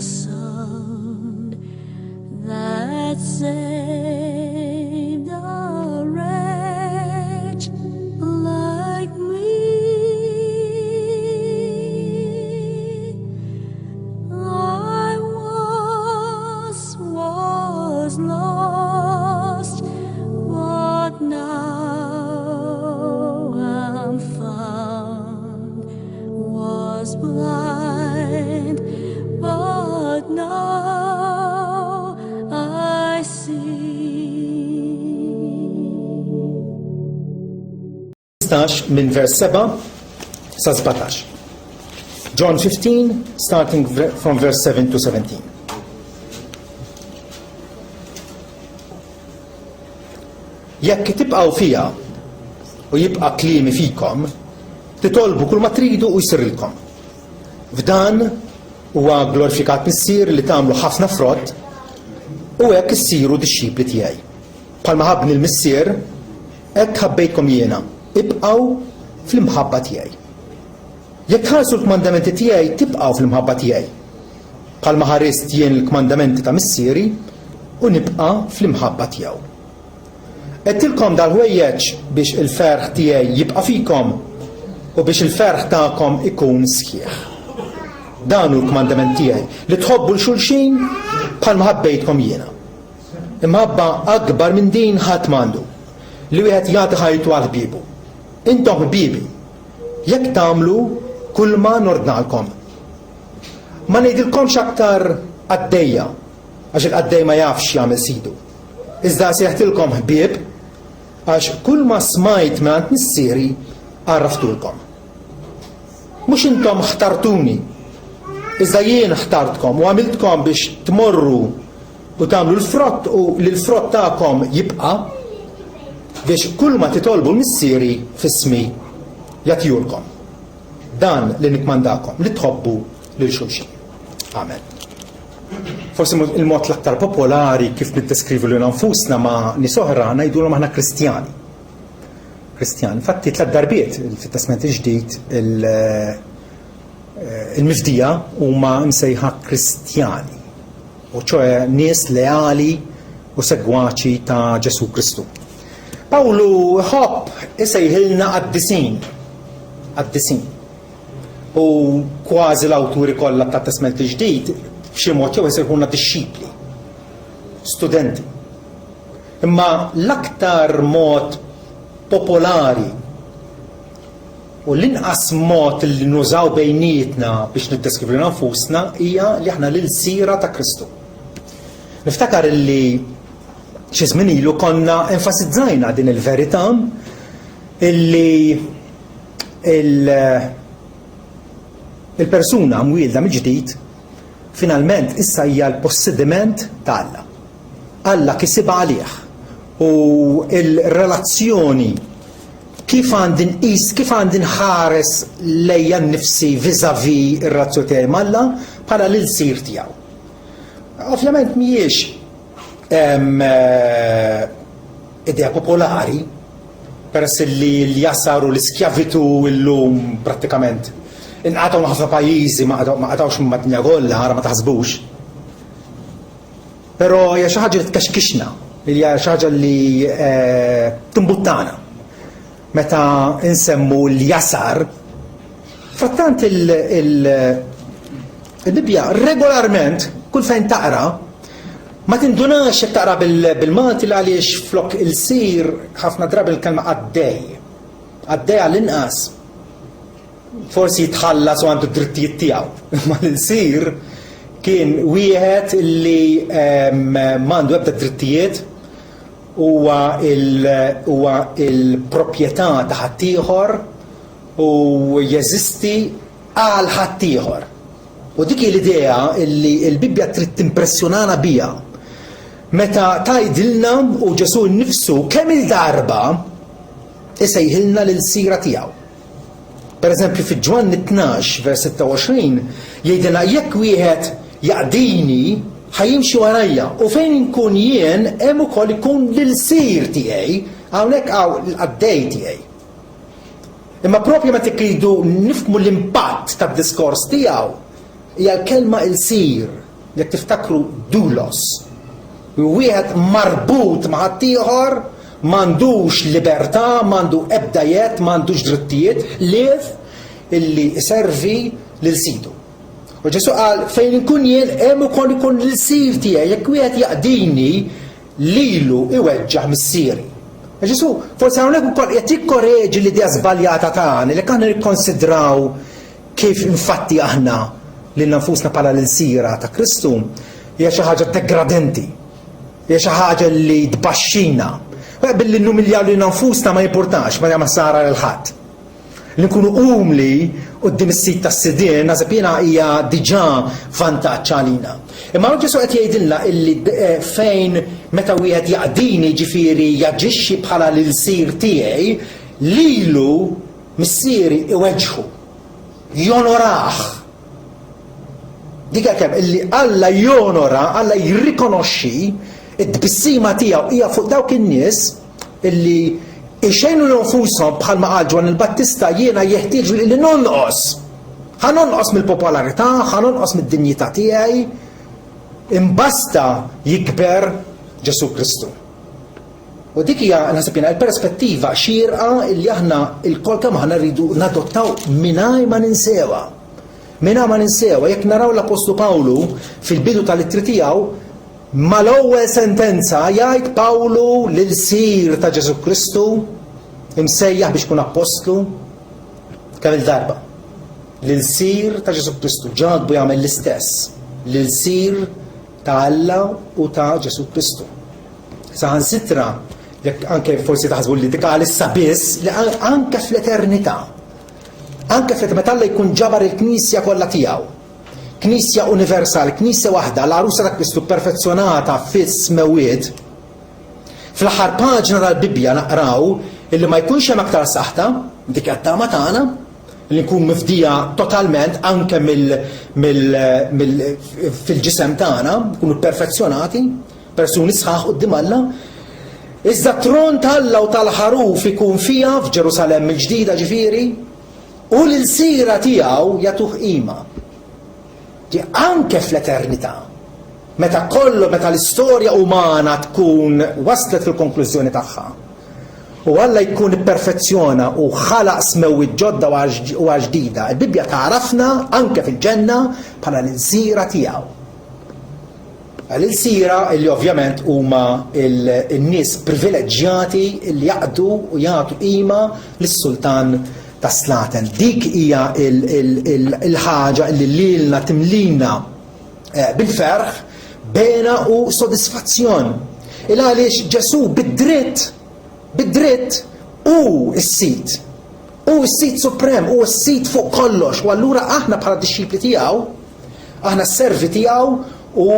sound that saved a wretch like me. I was lost, but now I'm found. Was blind, but now I see. 15 من vers 7 sa 17. John 15 starting from verse 7 to 17. Jekk tibqgħu fija u jibqa' kliemi fikom, titolbu kull ma tridu u jsirilkom. F'dan huwa glorifikat missier li tagħmlu ħafna frott u hekk issiru dixxipli tiegħi. Bħalma ħabbni l-missier, hekk ħabbejtkom jiena, ibqgħu fl-imħabba tiegħi. Jekk ħarsu l-kmandamenti tiegħi tibqgħu fl-imħabba tiegħi. Bħalma ħarist jien l-kmandamenti ta' missieri u nibqa' fl-imħabba tiegħu. Qedtilkom dal-ħwejjeġ biex il-ferħ tiegħi jibqa' fikom u biex il-ferħ tagħkom ikun sħiħ. Dan hu l-kmandament tiegħi li tħobbu l-xulxin bħalma ħabbejtkom jiena. Imħabba akbar minn din ħadd m'għandu li wieħed jagħti ħajtu għal ħbiebu. Intom ħbiebi, jekk tagħmlu kull ma nordnalkom. Ma ngħidilkomx aktar għaddejja għax il-qaddej ma jafx jagħmel sidu. Iżda seħtilkom ħbieb għax kull ma smajt minn missieri għarraftulkom. Mhux intom ħtartuni, iżda jien ħtartkom u għamiltkom biex tmorru u tagħmlu l-frott u l-frott tagħkom jibqa' biex kull ma titolbu l-missieri fis-smi jagħtihulkom. Dan li nikmandakom li tħobbu lil xulxin. Amen. Forsi il-mod l-aktar popolari kif niddeskrivu lil nfusna ma' nies oħra ngħidulhom aħna Kristjani. Kristjani. Infatti tliet darbiet fit-Testament il-Ġdid il-mifdija huma msejħa Kristjani, u ċoe nies leali u segwaċi ta' Ġesu Kristu. Pawlu ħobb isejħilna qaddisin. U kważi l-awturi kollha tat-Testament il-Ġdid b'xi mod jew isejħulna dixxipli, studenti. Imma l-aktar mod popolari u l-inqas mod li nużaw bejnietna biex niddeskrivu nfusna hija li aħna l-sira ta' Kristu. Niftakar li xi żmien ilu konna enfasizzajna din il-verità illi il-persuna mwielda mill-ġdid finalment issa hija l-possediment ta' Alla. Alla kisibha għalih u il-relazzjoni kif għandi nħares lejja nnifsi vis-à-vis ir-relazzjoni tiegħi mal-Alla bħala l-sir tiegħu. Ovvjament mhijiex idea popolari peress li l-jasar u l-iskjavitu llum prattikament inqatgħu ħafna pajjiżi ma qatgħux mad-dinja kollha ara ma taħsbux. Però hija xi ħaġa li tkaxkixna, hija xi ħaġa li timbuttana. Meta insemmu l-jasar, frattant il-Bibja regolarment kull fejn taqra ma tindunax jekk taqra bil-Malti għaliex flok il-sir ħafna drabi l-kelma għaddej għall-inqas forsi jitħallas u għandu d-drittijiet tiegħu. Ma l-sir kien wieħed li m'għandu ebda drittijiet huwa il-proprjetà ta' ħaddieħor u jeżisti għal ħaddieħor. U dik l-idea li l-Bibja trid timpressjonana biha. Meta tgħidilna u Ġesu nnifsu kemm il-darba isejħilna lil-sira tiegħu. Pereżempju fi Ġwanni 12 vers 26 jgħidilna jekk wieħed jaqdini ħajimxi warajja u fejn inkun jien hemm ukoll ikun lil-sir tiegħi hawnhekk hawn l-qaddej tiegħi. Imma proprju meta tridu nifhmu l-impatt tad-diskors tiegħu hija l-kelma il-sir jekk tiftakru doulos. Wieħed marbut ma' ħadd ieħor, m'għandux libertà, m'għandu ebdajiet, m'għandux drittijiet, lief illi iservi lil sidu. U Ġesu qal fejn inkun jien hemm ukoll ikun l-sir tiegħi, jekk wieħed jaqdini lilu iweġġaħ mis-sieri. Ġesu forsi hawnhekk ukoll qed jikkoreġi l-idea żbaljata tagħna li aħna nikkonsidraw kif infatti aħna lil nfusna bħala l-sira ta' Kristu hija xi ħaġa degradenti, hija xi ħaġa li tbaxxina. Billi numiljaw lil nfusna ma jimpurtax, ma jagħmel sara lil ħadd. Li nkunu umli qudiem is-sit tas-sidien naħseb jiena hija diġà vantaġġ għalina. Imma Ġesu qed jgħidilna illi fejn meta wieħed jaqdini ġifieri jaġixxi bħala l-sir tiegħi lilu missieri iweġħu, jonorah. Dik kemm illi Alla jonora, Alla jirrikonoxxi id-tbissima tiegħu hija fuq dawk in-nies illi ixejnu l-nfushom bħalma qal Ġwan il-Battista jiena jeħtieġ li nonqos. Ħanonqos mill-popolarità, ħanonqos mid-dinjità tiegħi, imbasta jikber Ġesu Kristu. U dik hija naħseb jiena l-perspettiva xierqa li aħna l-kol kemm aħna rridu nadottaw mingħajr ma ninsewha. Mingħajr ma ninsewha, jekk naraw l-Apostlu Pawlu fil-bidu tal-ittri tiegħu mal-ewwel sentenza jgħid Pawlu lil-sir ta' Ġesu Kristu imsejjaħ biex kun apostlu kemm il-darba. Lil-sir ta' Ġesu Kristu ġadbu jagħmel l-istess. Lil-sir ta' Alla u ta' Ġesu Kristu. Saħansitra jekk anke forsi taħsbu li dik għalissa biss li anke fl-eternità. Anke fl-eternità Alla jkun ġabar il-Knisja kollha tiegħu. Knisja universali, knisja waħda, l-għarusa ta' Kristu perfezzjonata fis-smewiet. Fl-aħħar paġna tal-Bibbja naqraw illi ma jkunx hemm aktar saħta, dik għat-tama tagħna, li nkun mifdija totalment anke fil-ġisem tagħna, nkunu perfezzjonati, persuni sħaħ quddiem Alla. Iżda tron tal-Alla u tal-ħaruf ikun fiha f'Ġerusalemm il-ġdida ġifieri u l-sira tiegħu jagħtuh qima. Anke fl-eternità, meta l-istorja umana tkun waslet fil-konklużjoni tagħha. U Alla jkun perfezzjona u ħalaq smewiet ġodda u ġdida. Il-Bibbja tarafna anke fil-ġenna bħala l-sira tiegħu. L-sira li ovvjament huma n-nies privileġġjati li jaqdu u jagħtu qima lis-sultan ta' Slaten. Dik hija il-ħaġa li lilna timlina bil-ferħ, bena u sodisfazzjon. Il-għaliex Ġesu bid-dritt u s-sit. U s-sit suprem, u s-sit fuq kollox. U allura aħna bħala disċipli tiegħu, aħna s-servi tiegħu u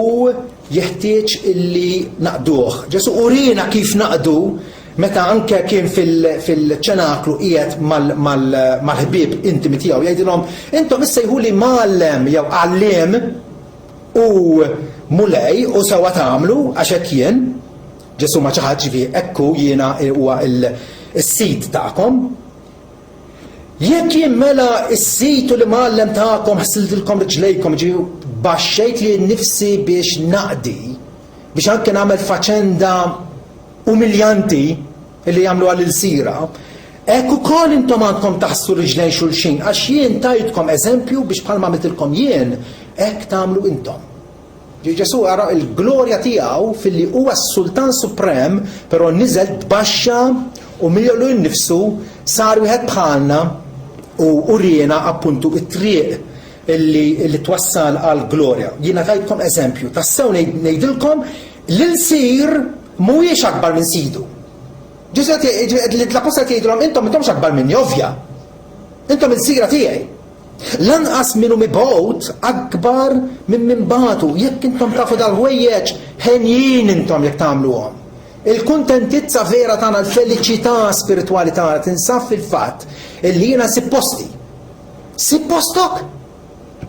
jeħtieġ illi naqduh. Ġesu urina kif naqdu meta anke kien fil-ċenaklu qiegħed mal-ħbieb intimi tiegħu jgħidilhom intom issa jħuli mallem jew għalliem u mulej u sewwa tagħmlu għax hekk jien Ġesu ma xi ħadd ġifieri ekku jiena huwa s-sit tagħkom. Jekk jien mela s-sit u li mallem tagħkom ħsildilkom riġlejkom ġifieri baxxejt li nnifsi biex naqdi biex anke nagħmel faċenda umiljanti li jagħmlu għall-sira, hekk ukoll intom għandkom taħssu riġlejn xulxin għax jien tajtkom eżempju biex bħalma għamiltilkom jien hekk tagħmlu intom. Ġesu ara l-glorja tiegħu filli huwa s-Sultan Suprem, però niżel tbaxxa u millu nnifsu sar wieħed bħalna u urjena appuntu it-triq illi twassal għal glorja. Jiena tajtkom eżempju, tassew ngħidilkom l-sir mhuwiex akbar minn sidu. L-apostol jgħidulhom intom akbar minni ovvja. Intom il-sira tiegħi. Lanqas minnu mibgħut akbar minn minbagħtu. Jekk intom tafu dal-ħwejjeġ ħenjin intom jekk tagħmluhom. Il-kuntentizza vera tagħna, l-feliċità spiritwali tagħna tinsab fil-fatt illi jiena sipposti. Sippostok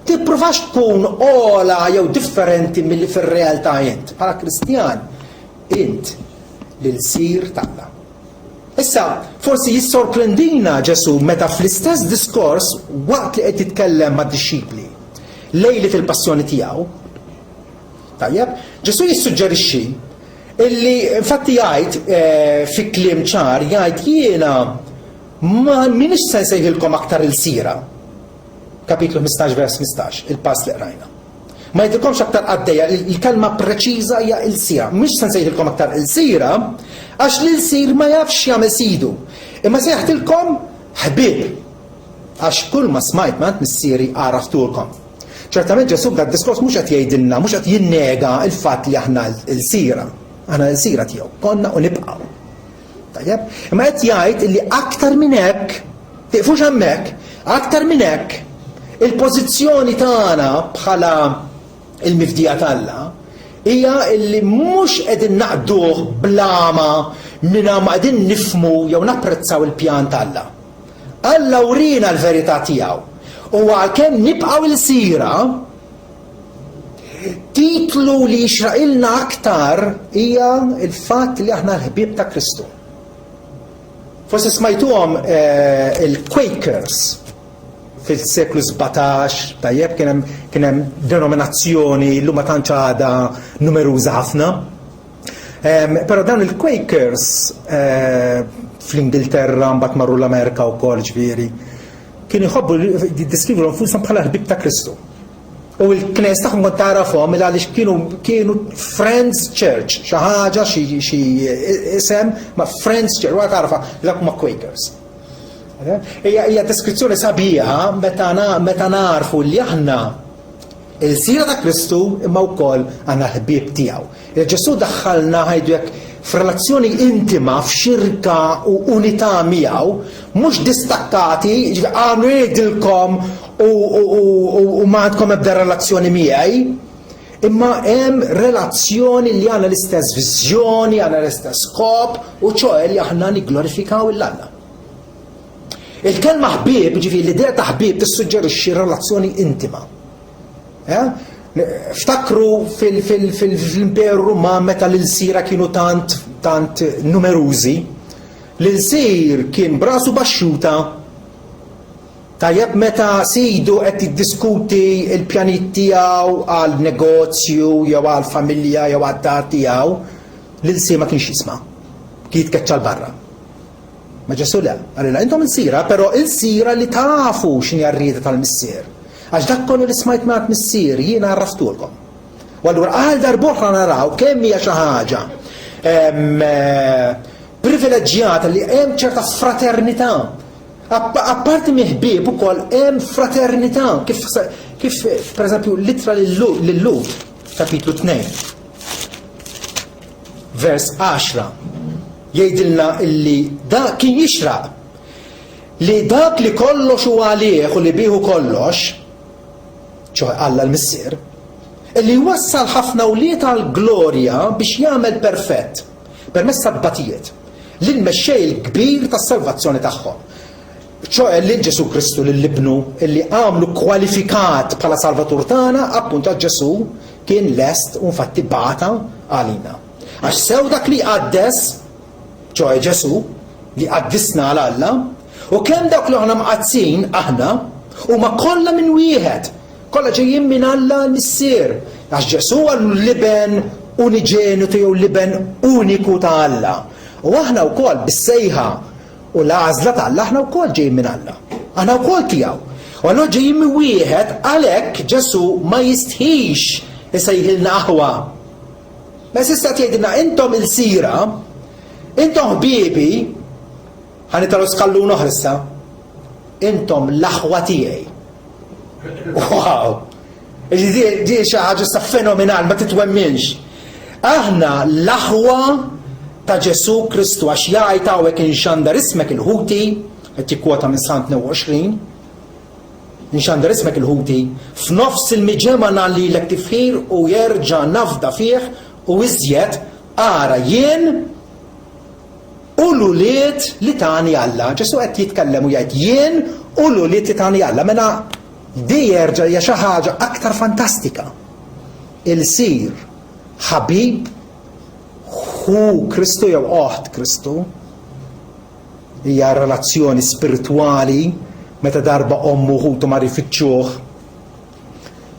tippruvax tkun ola jew differenti milli fir-realtà int. Bħala Kristjan int l-sir tagħna. Issa, forsi jissorprendina Ġesu meta fl-istess diskors waqt li qed jitkellem mad-disċipli lejli fil-passjoni tiegħu, Tajjeb, Ġesu jissuġġerixxi illi infatti jgħid fi kliem ċar jgħid jiena ma minix se nsejħilkom aktar il-sira. Kapitlu 15 vers 15, il-pass li qrajna. Ma jgħidilkomx aktar għaddejja, il-kelma preċiża hija il-sira. Mhux se nsejħilkom aktar il-sira għax l-sir ma jafx jagħmel sidu. Imma sejħtilkom ħbieb. Għax kull ma smajt ma missieri għaraftulkom. ċertament Ġesu b'dak diskors mhux qed jgħidilna, mhux qed jinnega il-fatt li aħna l-sira. Aħna l-sira tiegħu konna u nibqgħu. Tajjeb? Imma qed jgħid li aktar minn hekk, tiqfux hemmhekk, aktar minn hekk, il-pożizzjoni tagħna bħala il-mifdija talla hija li mhux qegħdin naqduh blama minna ma qegħdin nifhmu jew napprezzaw il-pjan talla. Alla urina l-verità tiegħu. U għalkemm nibqgħu l-sira, titlu li jixraqilna aktar hija il-fatt li aħna l-ħbieb ta' Kristu. Forsi smajtuhom il-Quakers fil-seklu 17, tajjeb kien hemm denominazzjoni l-lum ma tantx għadha numeruża ħafna. Però dawn il-Quakers fl-Ingilterra mbagħad marru l-Amerika wkoll ġifieri kienu jħobbu jiddeskrivu nfushom bħala ħbieb ta' Kristu. U l-knes tagħhom kont tarafhom għaliex kienu Friends Church, xi ħaġa xi isem ma' Friends Church, wara tarafha dak ma' Quakers. Hija deskrizzjoni sabiħa meta narfu li aħna il-sira ta' Kristu imma wkoll għandna ħbieb tiegħu. Ġesu daħħalna ħajdu hekk f'relazzjoni intima, f'xirka u unità miegħu, mhux distakkati, għamlu jgħidilkom u ma għandkom ebda relazzjoni miegħi, imma hemm relazzjoni li għandna l-istess viżjoni, għandna l-istess skop, u ċoe li aħna nigglorifikaw il-Alla. Il-kelma ħbieb, ġifieri l-idea ta' ħbieb tissuġġerixxi relazzjoni intima. Ftakru fil-Imperu Ruman meta l-sira kienu tant numerużi, l-sir kien brasu baxxuta, tajjeb meta sidu qed jiddiskuti l-pjanit tiegħu għal negozju jew għal familja jew għad-dar tiegħu, l-sir ma kienx jisma', kien jitkeċċa l-barra. Ma Ġesu le, għalila, intom il-sira, pero il-sira li tafu x'inhi r-rieda tal-missier. Għax dak kollu li smajt maħt missier, jiena għarraftulkom. U allura għal darbohra naraw kemm hija xi ħaġa privileġġjata li hemm ċerta fraternità. Apparti miħbieb ukoll hemm fraternità, kif pereżempju litra lil-Lut, kapitlu 2, vers 10. Jgħidilna illi da kien jixraq li dak li kollox huwa għalih u li bieħu kollox, ċoħ Alla l-missier, illi wassal ħafna uliet għal-glorja biex jagħmel perfett, permezz tal-batijiet, l-mexxej il-kbir tas-salvazzjoni tagħhom. ċoħ li Ġesu Kristu l-libnu illi għamlu kwalifikat bħala salvatur tagħna, appunto Ġesu kien lest u infatti bata għalina. Għax sew dak li għaddes ċoħe Ġesu li għaddisna għal-Alla, u kemm dawk li aħna mqazzin aħna u ma kollha minn wieħed, kollha ġejjin minn Alla l-missier, għax Ġesu għallu l-liben uniġenitu jew liben uniku ta' Alla. U aħna wkoll bis-sejħa u l-għażla ta' Alla aħna wkoll ġejjin minn Alla. Aħna wkoll tiegħu. U allura ġejjin minn wieħed għalhekk Ġesu ma jistħix isejħilna aħwa. Ma s'ista tgħidilna intom il-sira, intom ħbiebi, ħanitalu skallun oħrissa, intom l-aħwa tiegħi. Wow! Di xi ħaġa sta fenomenal, ma titwemminx. Aħna l-aħwa ta' Ġesu Kristu għax jgħid hawnhekk inxandar ismek il-Ħuti, qed jikkwota minn Sant 22, inxandar ismek il-Ħuti, f'nofs il-miġemana li lek tifħir u jerġa' nafda fih u iżjed ara jien u l-uliet li tani Alla. Ġesu qed jitkellem u jgħid jien u l-uliet li tani Alla. Mela di jerġa' hija xi ħaġa aktar fantastika. Il-sir ħabib hu Kristu jew oħt Kristu hija relazzjoni spiritwali meta darba ommu ħutu ma rifittxuh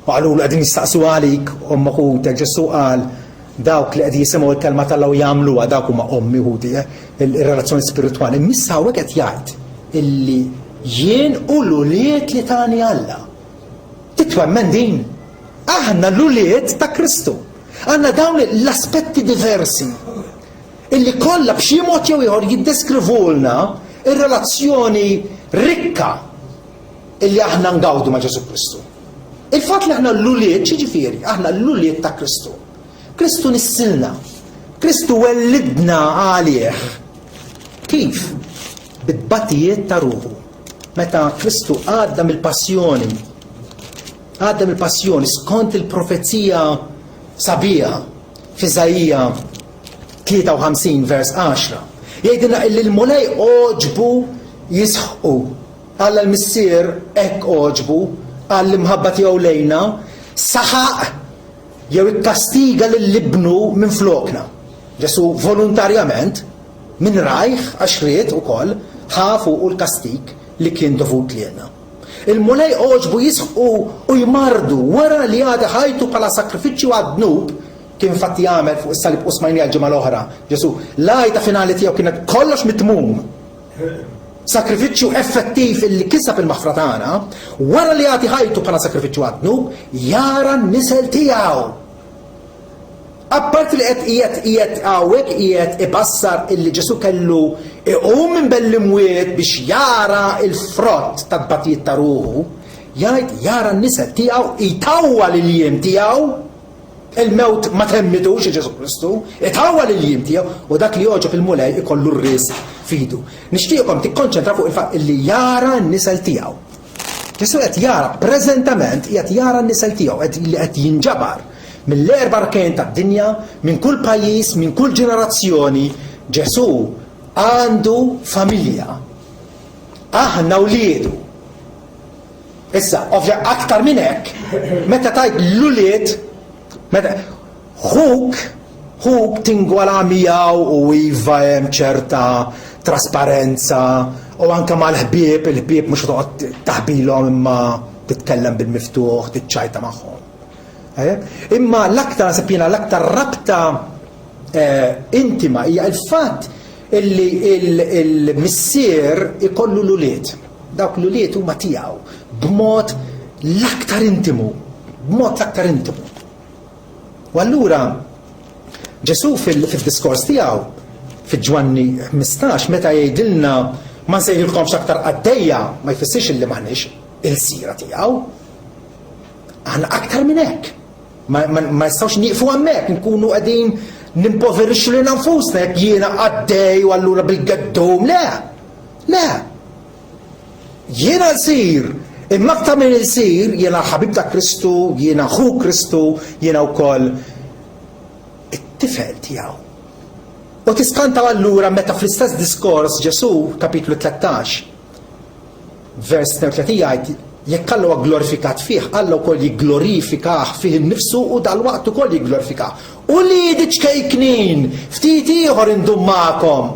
U għallu għadin jistaqsu għalik, ummok u Ġesu qal, dawk li għed jisimaw il-kelma tal-law jgħamluha, dawk huma ommi ħuti, il-relazzjoni spirituali. Missa għek għed jgħid illi jien u l-uliet li tani Alla. Titwemmen din. Aħna l-uliet ta' Kristu. Għanna dawn l-aspetti diversi illi kollha b'xi mod jew ieħor jiddeskrivulna ir-relazzjoni rikka illi aħna ngawdu ma' Ġesu Kristu. Il-fatt li aħna l-uliet, ġifieri, aħna l-uliet ta' Kristu. Kristu nissilna. Kristu wellidna għalih. Kif? Bid-batijiet ta' ruħu. Meta Kristu għadda mill-passjoni, skont il-profezija sabiħa f'Iżajija 53 vers 10. Jgħidilna illi l-mulej oġbu jisħu. Alla l-missier ek oġbu, għall-imħabba tiegħu lejna, saħaq jew ikkastiga lill-ibnu minn flokna. Ġesu volontarjament, minn rajħ għax ried ukoll ħafu u l-kastig li kien dovut lilna. Il-mulej oġbu jisħu u jmardu wara li għada ħajtu bħala sakrifiċċju għad-dnub kien fatti jagħmel fuq is-salib u smajnija l-ġimgħa l-oħra. Ġesu l-għajta finali tiegħu kienet kollox mitmum. Sakrifiċċju effettiv illi kisab il-maħfra tagħna, wara li għati ħajtu bħala sakrifiċċju għad-dnub jara n-nisel tiegħu. Apparti li qiegħed hawnhekk qiegħed ibassar illi Ġesu kellu iqum minn bell-imwiet biex jara il-frott tad-batijiet ta' ruħu, jgħid jara n-nisel tiegħu jtawwal il-jiem tiegħu, il-mewt ma temmitux Ġesu Kristu, itawwal il-jiem tiegħu u dak li joġob il-mulej ikollu r-ris fidu. Nixtieqkom tikkonċentra fuq il-fatt illi jara n-nisel tiegħu. Ġesu qed jara preżentament qiegħed jara n-nisel tiegħu qed jinġabar mill-erba' arkejn tad-dinja, minn kull pajjiż, minn kull ġenerazzjoni. Ġesu għandu familja. Aħna wliedu. Issa, ovvja aktar minn hekk, meta tajt l-ulied, meta ħuk tingwala miegħu u iva hemm ċerta trasparenza u anke mal-ħbieb, il-ħbieb mhux toqgħod taħbilhom imma titkellem bil-miftuħ, tiċċajta magħhom. Imma l-aktar sapjena l-aktar rabta intima hija l-fatt illi il-missier ikollu l-ulied. Dawk l-ulied huma tiegħu b'mod l-aktar intimu. U allura Ġesu fil-diskors tiegħu fil-Ġwanni 15 meta jgħidilna ma nsejħilkomx aktar għaddejja ma jfissirx illi m'aħniex il-sira tiegħu. Aħna aktar minn hekk. Ma jistgħux nieqfu hemmhekk, nkunu qegħdin nimpoverixxu lil nfusna jekk jiena għaddej u allura bil-geddum. Le. Jiena l-sir, imma aktar minn il-sir, jiena ħabib ta' Kristu, jiena ħu Kristu, jiena wkoll it-tifel tiegħu. U tiskantaw allura meta fl-istess diskors Ġesu kapitlu 13 vers 32 jgħid jekk Alla huwa glorifikat fih, Alla wkoll jigglorifikah fih innifsu u dalwaqt ukoll jigglorifikah. U li diċkejknin ftit ieħor indum magħkom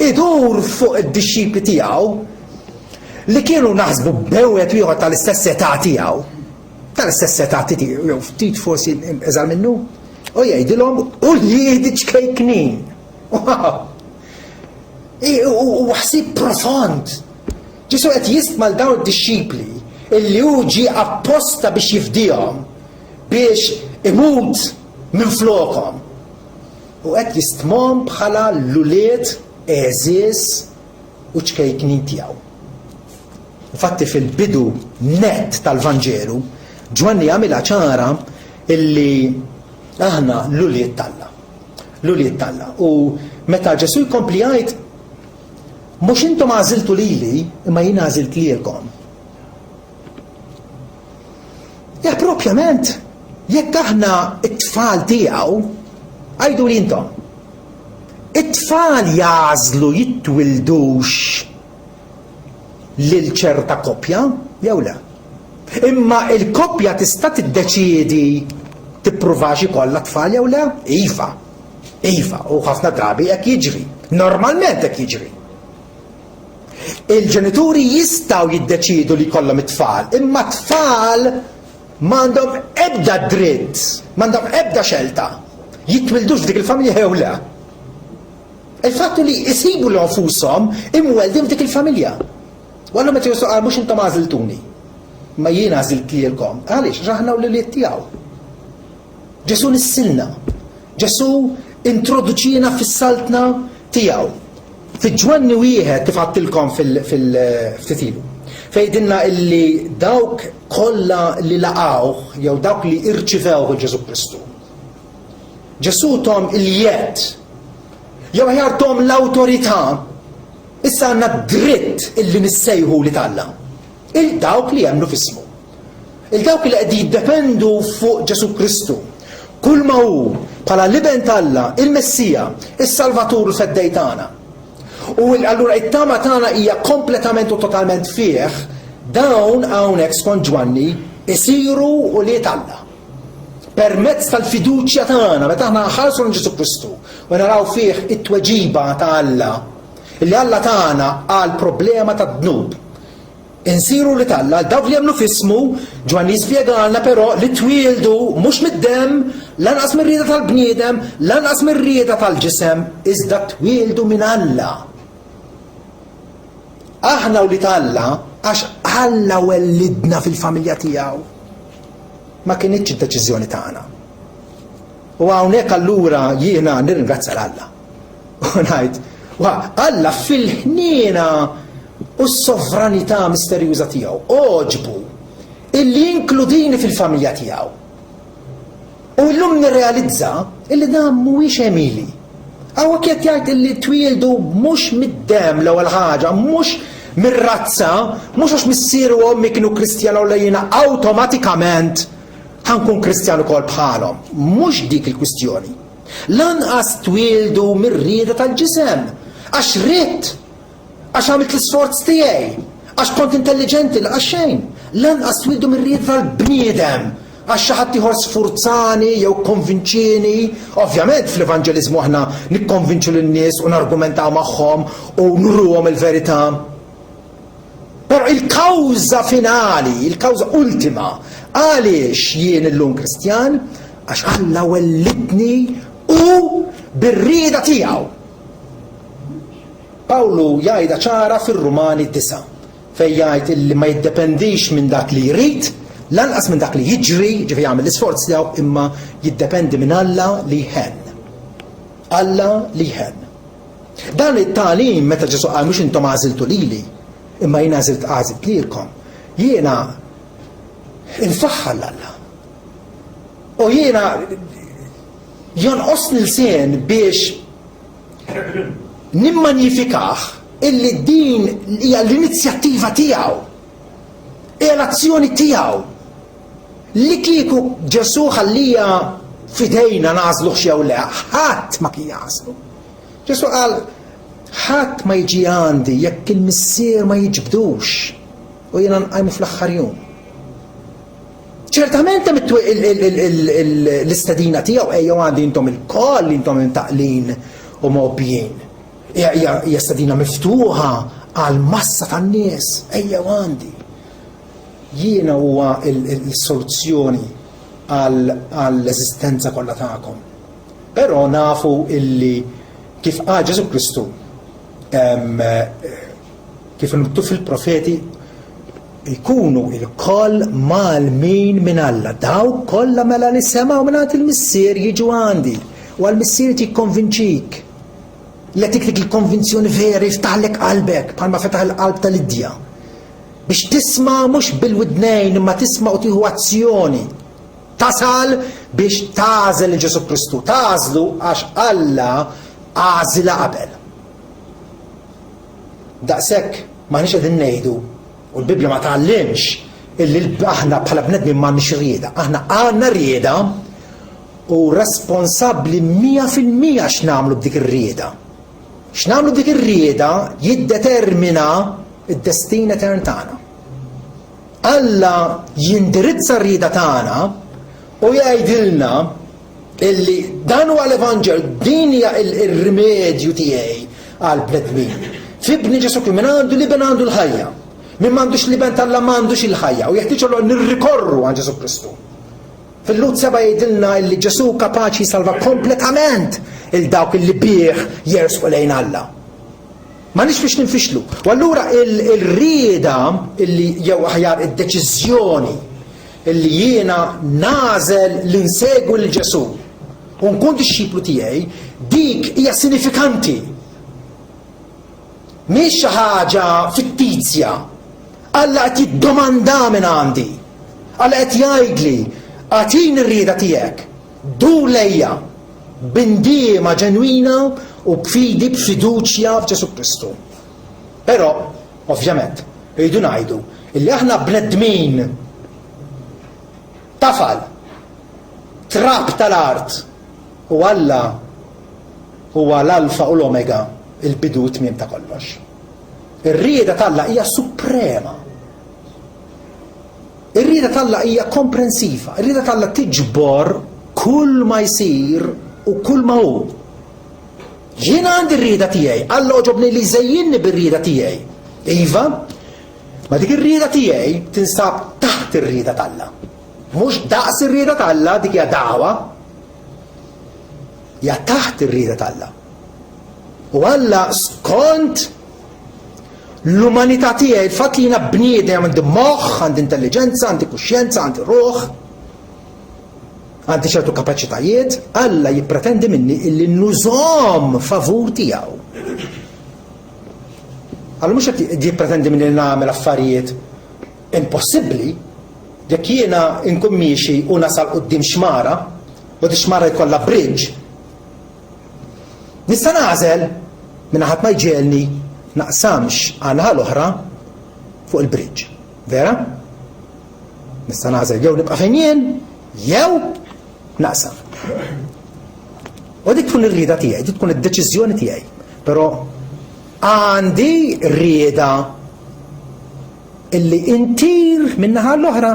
idur fuq id-dixxipli tiegħu li kienu naħsbu b'ewwet ieħor tal-istess età tiegħu. Tal-istess età tiegħu, jew ftit forsi eżal minnu. U jgħidilhom u li diċkejknin. U ħsieb profond. Ġesu qed jistma' dawn id-dixxipli illi hu ġie apposta biex jifdihom, biex imut minn flokhom. U qed jistmhom bħala l-ulied eżiż u ċkejknin tiegħu. Infatti fil-bidu nett tal-Vanġelu, Ġwanni għamilha ċara illi aħna l-ulied Alla. L-ulied Alla. U meta Ġesu jkompli jgħid mhux intom għażiltu lili, imma jien għażilt lilkom. Ja propjament, jekk aħna it-tfal tiegħu, għajdu li intom. It-tfal jażlu jittwildux lil ċerta koppja, jew le. Imma il-koppja tista' tiddeċiedi tippruvax ikollha tfal jew le? Iva, u ħafna drabi hekk jiġri. Normalment hekk jiġri. Il-ġenituri jistgħu jiddeċiedu li jkollhom it-tfal, imma tfal m'għandhom ebda dritt, m'għandhom ebda xelta jitwildux f'dik il-familja jew le. Il-fattu li jisibu l-infushom imweldin f'dik il-familja. U għallu meta Ġesu qal mhux intom għażiltuni, ma jien għażilt lilkom. Għaliex raħna u l-liet tiegħu. Ġesu nissilna. Ġesu introduċina fis-saltna tiegħu. Fi-Ġwanni 1 kif għattilkom fil-ftitilu. Fejdinna illi dawk kollha li laqgħuh jew dawk li irċivew il-Ġesu Kristu. Ġesu tom il-jed jew aħjar tom l-awtorità issa għandna dritt illi nissejħu li Alla. Il-dawk li jemnu f'ismu. Il-dawk li qed jiddependu fuq Ġesu Kristu. Kull ma hu bħala liben Alla, il-Messija, is-Salvatur u l-Feddej tagħna. U allura it-tama tagħna hija kompletament u totalment fih dawn hawnhekk skont Ġwanni isiru u li Alla. Permezz tal-fiduċja tagħna meta aħna ħarsu lejn Ġesu Kristu u naraw fih it-tweġiba ta' Alla illi Alla tagħna għal problema tad-dnub. Insiru li Alla dawk li jemnu f'ismu Ġwanni spjegalna però li twieldu mhux mid-demm, lanqas mir-rieda tal-bniedem, lanqas mir-rieda tal-ġisem, iżda twieldu minn Alla. Aħna u li Alla għax Alla wellidna fil-familja tiegħu. Ma kienitx id-deċiżjoni tagħna. U hawnhekk allura jiena nirringrazzja l-Alla. U ngħid, Alla fil-ħniena u s-sovranità misterjuża tiegħu oġbu illi inkludini fil-familja tiegħu. U llum nirrealizza illi dan mhuwiex Emili. Hawnhekk qed jgħid illi twieldu mhux mid-demm l-ewwel ħaġa, mhux mir-razza, mhux għax missieru u ommi kienu Kristjana u lejna awtomatikament ħankun Kristjan ukoll bħalhom. Mhux dik il-kwistjoni. Lanqas twieldu mir-rieda tal-ġisem għax ridt, għax għamilt l-isforz tiegħi, għax kont intelligenti laqas xejn. Lanqas twildu mir-rieda tal-bniedem għax xi ħadd ieħor sfurzani jew konvinċini. Ovvjament fl-evanġeliżmu aħna nikkonvinċu lin-nies u nargumentaw magħhom u nurruhom il-verità. Però il-kawża finali, il-kawża ultima għaliex jien illum Kristjan għax Alla wellidni u bir-rieda tiegħu. Pawlu jgħidha ċara fir-Rumani 9 fejn jgħid illi ma jiddependix minn dak li jrid, lanqas minn dak li jiġri, ġifieri jagħmel l-isforz tiegħu imma jiddependi minn Alla li jħenn. Alla li jħenn. Dan it-tagħlim meta Ġesu qal mhux intom għażiltu lili, imma jiena għażilt lilkom. Jiena infaħħal Alla. U jiena jonqosni l-sien biex nimmanifikaħ illi din hija l-inizjattiva tiegħu, hija l-azzjoni tiegħu. Li kieku Ġesu ħallija fidejna nażlu jew le, ħadd ma kien jażlu. Ġesu qal ħadd ma jiġi għandi jekk il-missier ma jiġbdux u jiena nqajmu fl-aħħar jum. Ċertament hemm l-istedina tiegħu ejjew għandi intom il-koll intom intaqlin u mobbjin. Hija stedina miftuħa għal massa tan-nies, ejjew għandi. Jiena huwa l-soluzzjoni għall-eżistenza kollha tagħkom. Però nafu illi kif qal Ġesu Kristu kif nittu fil-profeti jkunu il-koll mal-min minn Alla. Daw kollha mela li semgħu mingħand il-missier jiġu għandi u għall-missier jikkonvinċik. Letik dik il-konvinzjoni veri jiftaħlek qalbek bħalma fetaħ il-qalb tal-Lidja. Biex tisma' mhux bil-widnejn imma tisma' u tieħu azzjoni. Tasal biex tażel Ġesu Kristu. Tażlu għax Alla għażilha qabel. Daqshekk m'aħniex qegħdin ngħidu u l-Bibja ma tgħallimx illi aħna bħala bnedmin m'għandniex rieda. Aħna għandna rieda u responsabbli 100% x'nagħmlu b'dik ir-rieda. X'nagħmlu b'dik ir-rieda jiddetermina id-destin etern tagħna. Alla jindirizza r-rieda tagħna u jgħidilna illi dan huwa l-Evanġel, din hija r-rimedju tiegħi għall bnedmin. Fibni Ġesu Kristu minn għandu li ben għandu l-ħajja. Min m'għandux liben tal-Alla m'għandux il-ħajja u jeħtieġu nirrikorru għal Ġesu Kristu. Fil-Lut 7 jgħidilna li Ġesu kapaċi salva kompletament il-dawk li bih jersqu lejn Alla. Ma nix biex ninfixlu. U allura il-rieda illi jew aħjar id-deċiżjoni illi jiena nażel li nsegwu l-Ġesu u nkun disċiplu tiegħi, dik hija sinifikanti. Mhix xi ħaġa fittizja. Alla qed jiddomanda minn għandi. Alla qed jgħidli għatin ir-rieda tiegħek, du lejja b'indiema ġenwina u b'fidi b'fiduċja f'Ġesu Kristu. Però, ovvjament, rridu ngħidu illi aħna bnedmin tafal, trab tal-art u Alla huwa l-alfa u l-omega, il-bidu tmiem ta' kollox. Ir-rieda tal-Alla hija suprema. Ir-rieda tal-Alla hija komprensiva. Ir-rieda tal-Alla tiġbor kull ma jsir u kull ma hu. Jiena għandi r-rieda tiegħi, Alla oġobni li żejjinni bir-rieda tiegħi. Iva, ma dik ir-rieda tiegħi tinsab taħt ir-rieda tal-Alla. Mhux daqs ir-rieda tal-Alla dik hija da'wa. Hija taħt ir-rieda tal-Alla. U Alla skont l-umanità tiegħi, il-fatt li jiena bniedem għandi moħħ, għandi intelligenza, għandi kuxjenza, għandi ruħ, għandi ċertu kapaċitajiet, Alla jippretendi minni illi nużom favur tiegħu. Alla mhux qed jippretendi minni li nagħmel affarijiet impossibbli, jekk jiena nkun miexi u nasal quddiem xmara, u di xmara jkollha bridge, nista' nagħżel minn ħadd ma jġielni naqsamx għanha l-oħra fuq il-bridge. Vera? Nista' nagħżel jew nibqa' fejn jien, jew naqsam. U dik tkun ir-rieda tiegħi, dik tkun id-deċiżjoni tiegħi. Però għandi rieda illi intir min-naħa l-oħra.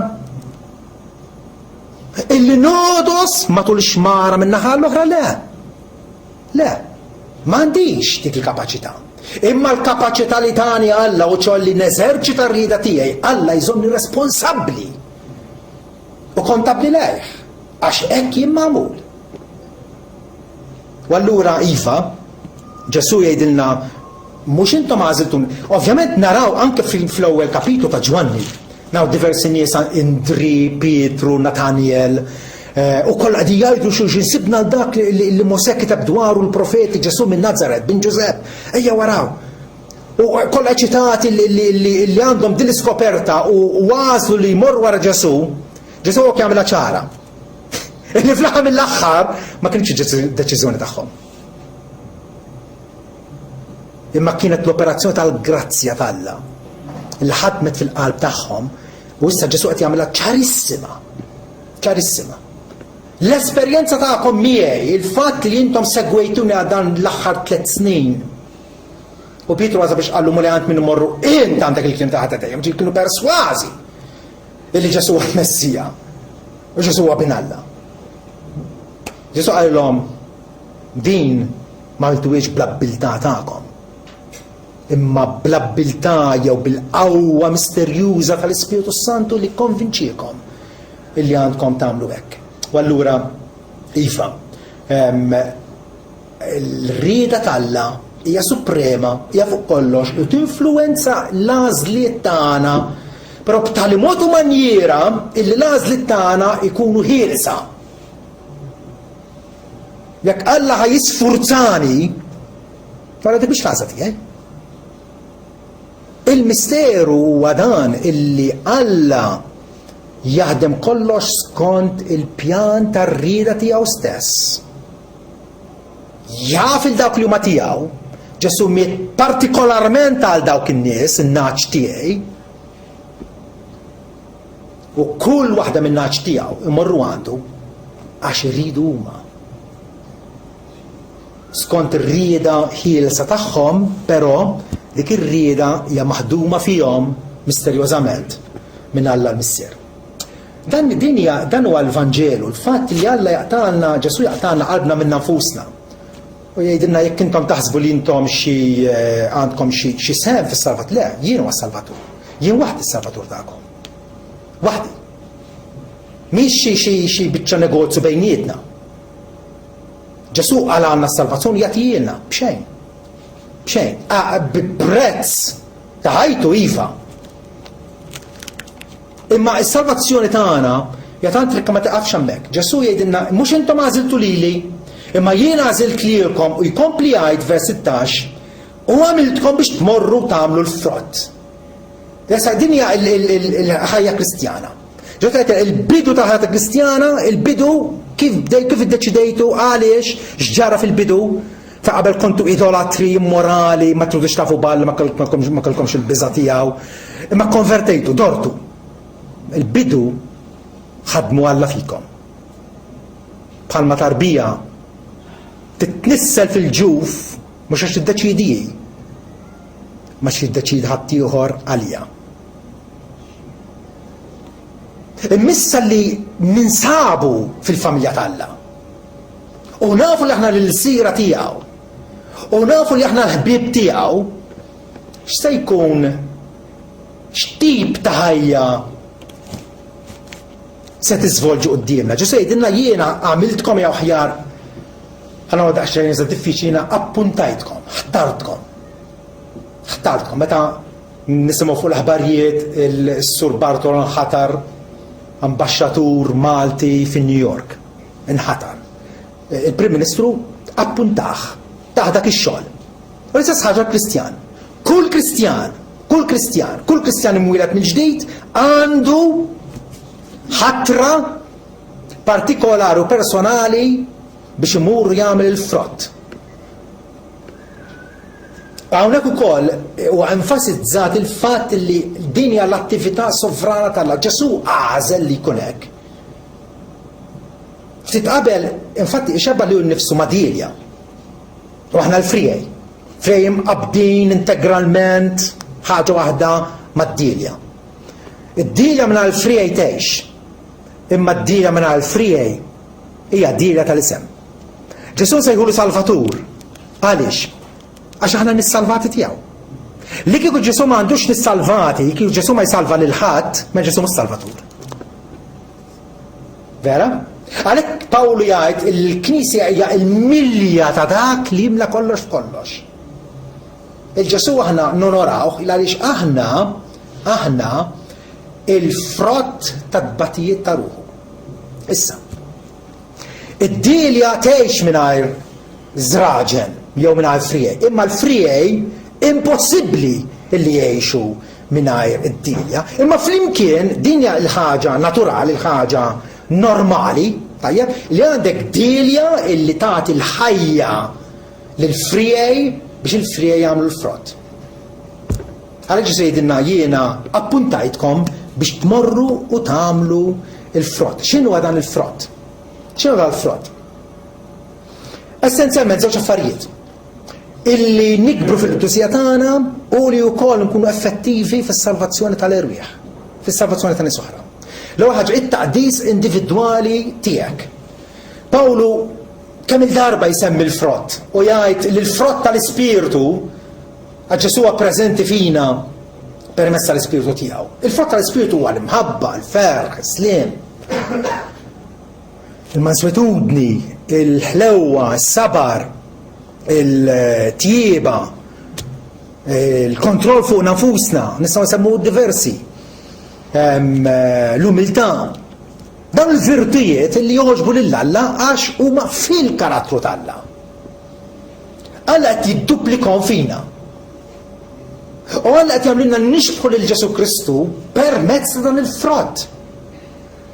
Illi nodos matul xmara min-naħa l-oħra le. Le, m'għandix dik il-kapaċità. Imma l-kapaċità li tani Alla u ċolli neżerċita r-rieda tiegħi, Alla jżomni responsabbli u kontabli lejh, għax hekk jien magħmul. U allura iva, Ġesu jgħidilna mhux intom għażiltun. Ovvjament naraw anke fl-ewwel kapitlu ta' Ġwanni, naraw diversi nies Indri, Pietru, Nataniel, u kollha qegħdin jgħidu xulxin sibna dak li Mosè kitab dwaru l-profeti Ġesu minn Nazaret, bin Ġusepp, ejja waraw. U kollha ċitati li għandhom din l-iskoperta u għażlu li jmorru wara Ġesu, Ġesu huwa jagħmilha ċara. Li fl-aħħar mill-aħħar ma kienx deċiżjoni tagħhom. Imma kienet l-operazzjoni tal-grazzja tal-Alla li ħadmet fil-qalb tagħhom u issa Ġesu qed jagħmilha ċarissima. Ċarissima. L-esperjenza tagħkom miegħi, il-fatt li intom segwejtuni għal dan l-aħħar 3 snin. U Pietru għaża biex qallu li għand minn morru int għandek il-kliem ta' ħadd ġi kienu persważi illi Ġesu huwa l-Messija u Ġesu huwa bin Alla. Ġesu qalilhom din ma għamiltuhiex bl-abbiltà tagħkom. Imma bl-abbiltà jew bil-qawwa misterjuża tal-Ispiritu Santu li konvinċiekom illi għandkom tagħmlu hekk. U allura, iva, l-rieda tal-Alla hija suprema, hija fuq kollox, u tinfluwenza l-għażliet tagħna, però b'tali mod u manjera illi l-għażliet tagħna ikunu ħielsa. Jekk Alla ħa jisfurzani, wara dik biex l-għażla tiegħi. Il-misteru huwa dan illi Alla jaħdem kollox skont il-pjan tar-rieda tiegħu stess. Jaf il-dawk li huma tiegħu, Ġesu miet partikolarment għal dawk in-nies, in-naċ tiegħi, u kull waħda min-naċ tiegħu imorru għandu għax iridu huma. Skont ir-rieda ħielsa tagħhom, però dik ir-rieda hija maħduma fihom misterjożament minn Alla l-Missier. Dan huwa l-Vanġelu, l-fatt li Alla jaqtalna, Ġesu jaqtalna qalbna minn nfusna. U jgħidilna jekk intom taħsbu li intom għandkom xi sehem fis-Salvat, le, jien huwa Salvatur. Jien waħdi s-Salvatur tagħkom. Waħdi. Mhix xi biċċa negozju bejnietna. Ġesu qal għandna s-salvazzjoni jagħtihilna b'xejn. B'xejn. Bi-prezz ta' ħajtu iva. Imma s-salvazzjoni tagħna tant trikka ma taqafx hemmhekk. Ġesu jgħidilna mhux intom għażiltu lili, imma jien għażilt lilkom u jkompli jgħid vers 16 u għamiltkom biex tmorru tagħmlu l-frott. Issa din hija l-ħajja Kristjana. Ġotajt il-bidu ta' ħajja Kristjana, il-bidu kif iddeċidejtu għaliex x'ġara fil-bidu ta' qabel kontu idolatri, immorali, ma trudux tafu ball, ma kellkomx il-biża tiegħu, imma konvertejtu, dortu. Il-bidu ħadmu Alla fikom. Bħalma tarbija titnissel fil-ġuf mhux għax tiddeċidi ma xi tiddeċidi ħadd ieħor għalija. Immissa li ninsabu fil-familja t'Alla. U nafu li aħna l-sira tiegħu. U nafu li aħna l-ħbieb tiegħu x'se jkun x'tip ta' ħajja se tiżvolġu qudiemna. Ġesu jgħidilna jiena għamiltkom jew aħjar ħana għadha xejn iżda diffiċli appuntajtkom, ħtartkom. Meta nisimgħu fuq l-aħbarijiet il-Sur Bartolo nħatar ambaxxatur Malti fin-New York. Inħatar. Il-Prim Ministru appuntaħ taħ dak ix-xogħol. U l-istess ħaġa Kristjan. Kull Kristjan imwieled mill-ġdid għandu ħatra partikolari u personali biex imur jagħmel il-frott. Hawnhekk ukoll huwa enfasizzat il-fatt li din hija l-attività sovrana tal-Alla. Ġesu għażel li jkun hekk. Ftit qabel, infatti ixebba li nnifsu ma' Dilja. U aħna l-Friej. Friej mqabdin integralment ħaġa waħda mad-Dilja. Id-Dilja minn l-Friej tgħix. Imma d-Dilja minn l-Friej hija Dilja tal-isem. Ġesu sejħulu Salvatur. Għaliex? Għax aħna nis-salvati tiegħu. Li kieku Ġesu ma għandux nis-salvati, kieku Ġesu ma jsalva lil ħadd, ma Ġesu mhux Salvatur. Vera? Għalhekk Pawlu jgħid il-Knisja hija l-milja ta' dak li jimla kollox. Il-Ġesu aħna nonorawh għaliex aħna il-frott ta' tbatijiet ta' ruħu. Issa, id-Dilja tgħix mingħajr żraġen jew mingħajr Friej, imma l-Friej impossibbli li jgħixu mingħajr id-Dilja, imma flimkien din hija l-ħaġa naturali, l-ħaġa normali, tajjeb, li għandek Dilja illi tagħti l-ħajja lill-Friej biex il-Friej jagħmlu l-frott. Għalhekk Ġesu jgħidilna jiena appuntajtkom biex tmorru u tagħmlu il-frott. X'inhu dan il-frott? X'inhu dan il-frott? Essenzjalment żewġ affarijiet. Illi nikbru fil-qudusija tagħna u li wkoll nkunu effettivi fis-salvazzjoni tal-irwieħ, fis-salvazzjoni ta' nies oħra. L-ewwel ħaġa it-taqdis individwali tiegħek. Pawlu kemm il-darba jsemmi l-frott u jgħid li l-frott tal-Ispirtu għax Ġesu huwa preżenti fina permezz tal-Ispirtu tiegħu. Il-frott tal-Ispirtu huwa l-imħabba, l-ferħ, is-sliem, il-manswetudni, il-ħlewwa, is-sabar, il-tjieba, il-kontroll fuq nafusna, nistgħu nsemmuh diversi, l-umiltà. Dawn il-virtujiet li joħġbu lill-Alla għax huma fil-karattru tal-Alla. Alla qed jidduplikhom fina. U Alla qed jagħmlilna nixbħu lil Ġesu Kristu permezz ta' dan il-frott.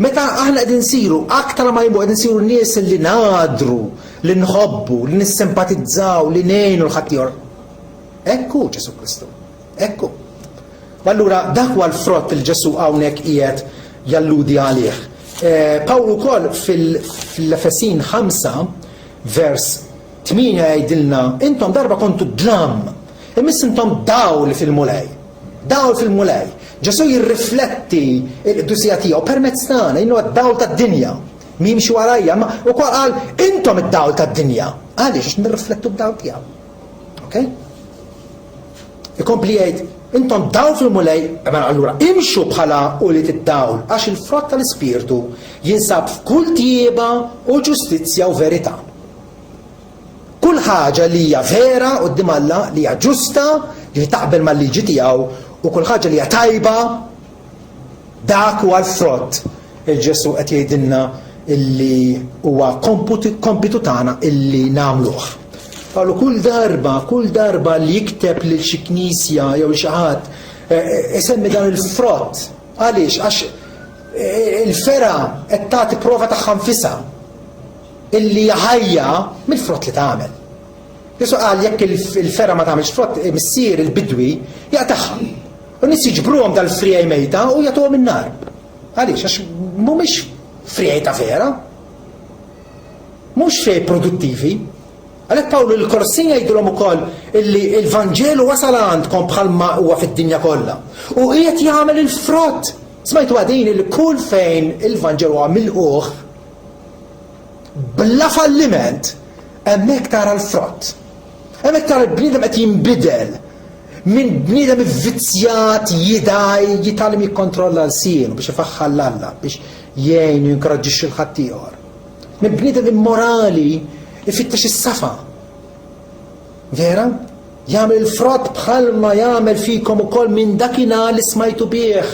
Meta aħna qegħdin nsiru aktar ma jibqgħu qegħdin nsiru nies li ngħadru, li nħobbu, li nissimpatizzaw, li ngħinu l-ħaddieħor. Ekku Ġesu Kristu. Ekku. Allura dak huwa l-frott il Ġesu hawnhekk qiegħed jalludi għalih. Pawlu wkoll fil-Efesin 5 vers 8 jgħidilna intom darba kontu dlam, immiss intom dawl fil-mulej. Dawl fil-mulej. Ġesu jirrifletti l-qudusija tiegħu permezz tagħna, inhu d-dawl tad-dinja. Mimxi warajja, ma wkoll qal intom id-dawl tad-dinja. Għaliex nirriflettu d-dawl tiegħu. Okay? Ikompli jgħid intom daw fil-mulej, allura imxu bħala ulit id-dawl, għax il-frott tal-ispirtu jinsab f'kull tjieba u ġustizzja u verità. Kull ħaġa li hija vera quddiem Alla, li hija ġusta, li taqbel mal-liġi tiegħu, u kull ħaġa li hija tajba, dak huwa l-frott. Il-Ġesu qed jgħidilna illi huwa kompitu tagħna illi nagħmluh. Għallu kull darba li jikteb lil xi knisja jew xi ħadd isemmi dan il-frott. Għaliex? Għax il-fera qed tagħti prova tagħha nfisha illi ħajja mill-frott li tagħmel. Jesu qal jekk il-fera ma tagħmelx frott missier il-bidwi jaqtaħħa. U nies jiġbruhom dal-frijaj mejta u jagħtuhom in-nar. Għaliex? Għax mhumiex frijaj ta' vera. Mhux frijaj produttivi. Għalhekk Pawlu l-Kolossin jgħidulhom ukoll illi l-Vanġelu wasal għandkom bħalma huwa fid-dinja kollha. U qiegħed jagħmel il-frott. Smajtu għadin li kull fejn il-Vanġelu huwa milquh bla falliment hemmhekk tara l-frott. Hemmhekk tara l-bniedem qed jinbidel minn bniedem ivvizzjat jidaj jitgħallem jikkontrolla l-sienu biex ifaħħal l-Alla biex jgħin jinkoraġġixxi l-ħadd ieħor. Minn bniedem immorali ifittex is-safa. Vera? Jagħmel il-frott bħalma jagħmel fikom ukoll minn dakinhar li smajtu bih.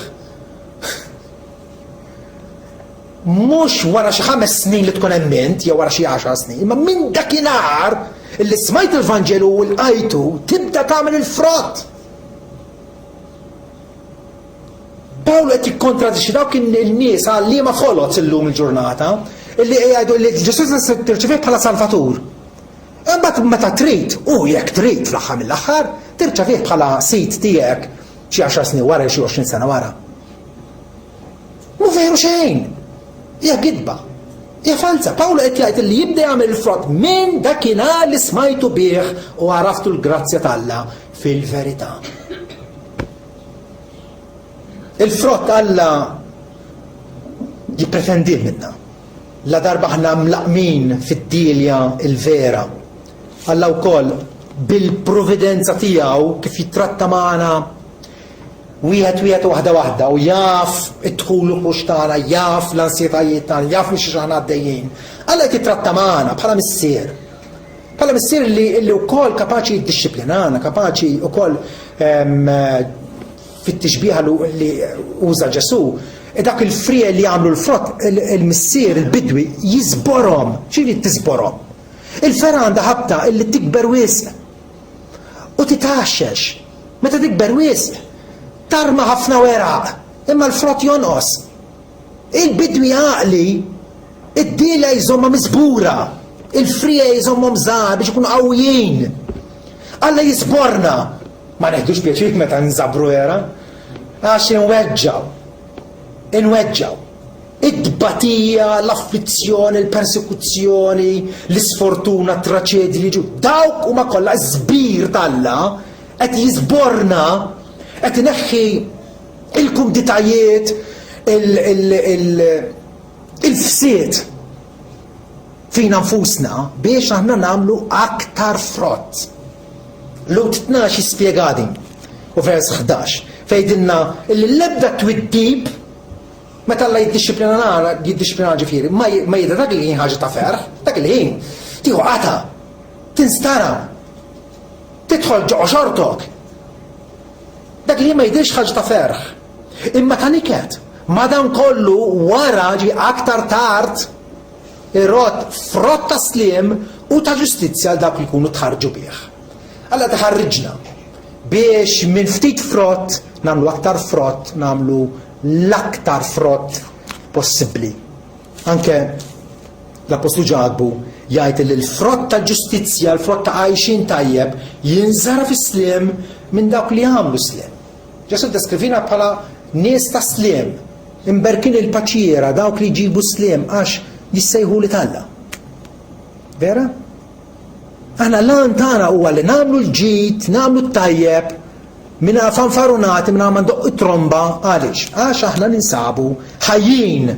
Mhux wara xi 5 snin li tkun emment, jew wara xi 10 snin, imma minn dakinhar illi smajt il-Vanġelu u l-qajtu tibda tagħmel il-frott. Pawlu qed jikkontradixxi dawk in-nies għalliema ħolot illum il-ġurnata illi jgħidu li Ġesu tirċevih bħala Salvatur. Imbagħad meta trid, u jekk trid fl-aħħar mill-aħħar, tirċevih bħala sit tiegħek xi 10 snin wara xi 20 sena wara. Mu veru xejn. Hija gidba. Hija falsa. Pawlu qed jgħid li jibda jagħmel il-frott minn dakinhar li smajtu bih u għaraftu l-grazzja t'Alla fil-verità. Il-frott Alla jipprefendih minna. La darba ħna mlaqmin fid-dilja il-vera. Alla wkoll bil-provvidenza tiegħu kif jitratta magħna wieħed waħda u jaf id-dħul u tagħna, jaf l-ansjetajiet tagħna, jaf mhix aħna għaddejjin. Alla qed jitratta magħna bħala missier. Bħala missier li wkoll kapaċi jiddixxiplinana, kapaċi wkoll fit-tixbieħa li uża Ġesu. Dak il-frija li għamlu l-frott, il-missier, il-bidwi, jizborom. ċini tizborom? Il-fera għandha ħabta illi tikber wisq. U titaxxex. Meta tikber wisq, tarma ħafna weraq. Imma l-frott jonqos. Il-bidwi għaqli, id-dila jżomma miżbura. Il-frija jżomma mżar biex ikunu qawwijin. Alla jizborna. Ma neħdux pjaċir meta nżabru wera. Għax inweġġaw. Id-batija, l-afflizzjoni, l-persekuzzjoni, l-isfortuna, t-traċedi li ġu. Dawk huma kollha żbir t'Alla qed jiżborna, qed ineħħi il-kumditajiet, il-fsiet fina nfusna biex aħna nagħmlu aktar frott. Lut 12 jispjegadi u vers 11 fejdilna l-lebda twiddib meta Alla jiddixxiplina ġifieri ma jidher dak li ħin ħaġa ta' ferħ, dak li ħin tieħu qata, tinstara, tidħol ġo xortok. Dak li ma jidhirx ħaġa ta' ferħ. Imma ta' niket, madankollu wara ġi aktar tard irrot frott ta' sliem u ta' ġustizzja għal dak li jkunu tħarġu bih. Alla taħarriġna biex minn ftit frott nagħmlu aktar frott, nagħmlu l-aktar frott possibbli. Anke l-Apostlu Ġabu jgħid li l-frott ta' ġustizzja, l-frott ta' għajxin tajjeb jinżara fis-sliem minn dawk li għamlu sliem. Ġesu deskrivina bħala nies ta' sliem, imberkin il-paċiera, dawk li jġibu sliem għax jissejħu li Alla. Vera? Aħna l-għan tagħna huwa li nagħmlu l-ġid, nagħmlu t-tajjeb, minna fanfarunati, minna mandoq it-tromba, għalix, għax aħna ninsabu ħajjin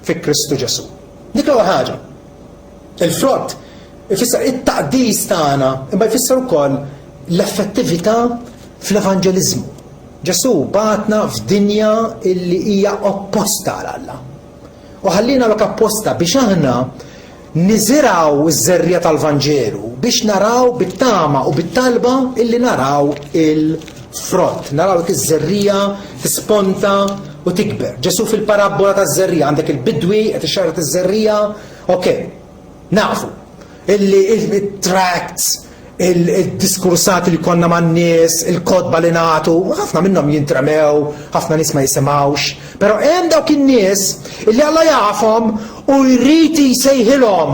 fi Kristu Ġesu. Dik l-ewwel ħaġa. Il-frott ifisser it-taqdis tagħna, imma jfisser ukoll l-effettività fl-evanġeliżmu. Ġesu batna f'dinja illi hija opposta għal Alla. U ħallina lok apposta biex aħna niżiraw iż-żerrija tal-Vanġelu biex naraw bit-tama u bit-talba illi naraw il-frott, naraw iż-żerrija tisponta u tikber. Ġesu fil-parabola taż-żerrija għandek il-bidwi qed ixarret iż-żerrija, nafu il-tracts, il-diskursati li konna man nies, il-kodba li nagħtu, ħafna minnhom jintremew, ħafna nies ma jisimgħux, però hemm dawk in-nies illi Alla jafhom u jrid jsejħilhom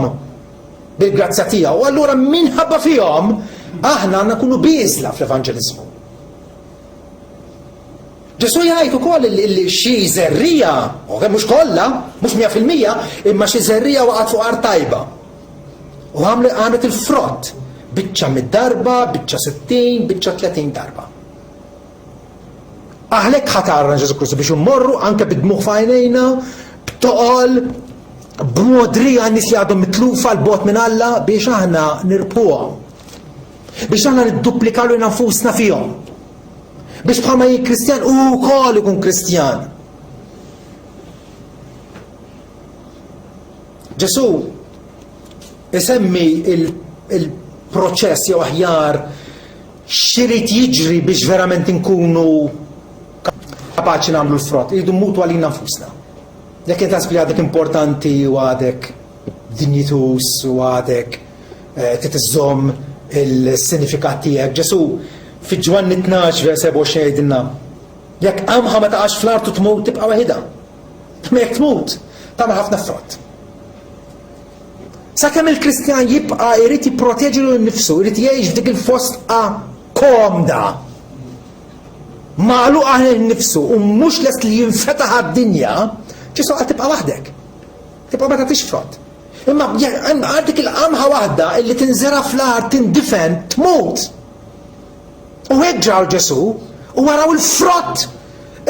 bil-grazzja tiegħu. U allura minħabba fihom aħna għandna nkunu biżla fl-evanġeliżmu. Ġesu jgħid ukoll li xi żerrija, mhux kollha, mhux 100%, imma xi żerrija waqgħet fuq art tajba. U għamlet il-frott. Biċċa mid-darba, biċċa 60, biċċa 30 darba. Aħlek ħatarna Ġesu Kristu biex immorru anke bid-dmuħ f'għajnejna, b'toqol, b'modrija n-nies li għadhom mitlufa l-bot minn Alla biex aħna nirpuhom. Biex aħna nidduplikaw lil nfusna fihom. Biex bħalma jien Kristjan u wkoll ikun Kristjan. Ġesu isemmi il-proċess jew aħjar x'irid jiġri biex verament inkunu kapaċi nagħmlu l-frott. Iridu mmutu għalina nfusna. Jekk inti taħseb li għadek importanti u għadek dinjitus u għadek titiżżomm il-sinifikat tiegħek. Ġesu fi Ġwanni 12 vers 27 jgħidilna jekk qamħa ma taqax fl-art u tmut tibqa' waħedha. Ma jekk tmut tagħmel ħafna frott. Sakemm il-Kristjan jibqa' jrid jipproteġi lil nnifsu, jrid jgħix f'dik il-fostqa komda. Magħluqa lil nnifsu u mhux lest li jinfetaħ għad-dinja, ġisu qed tibqa' waħdek. Tibqa' ma tagħtix frott. Imma għandek il-qamħa waħda illi tinżera fl-art tindifen tmut. U hekk ġraw Ġesu u waraw il-frott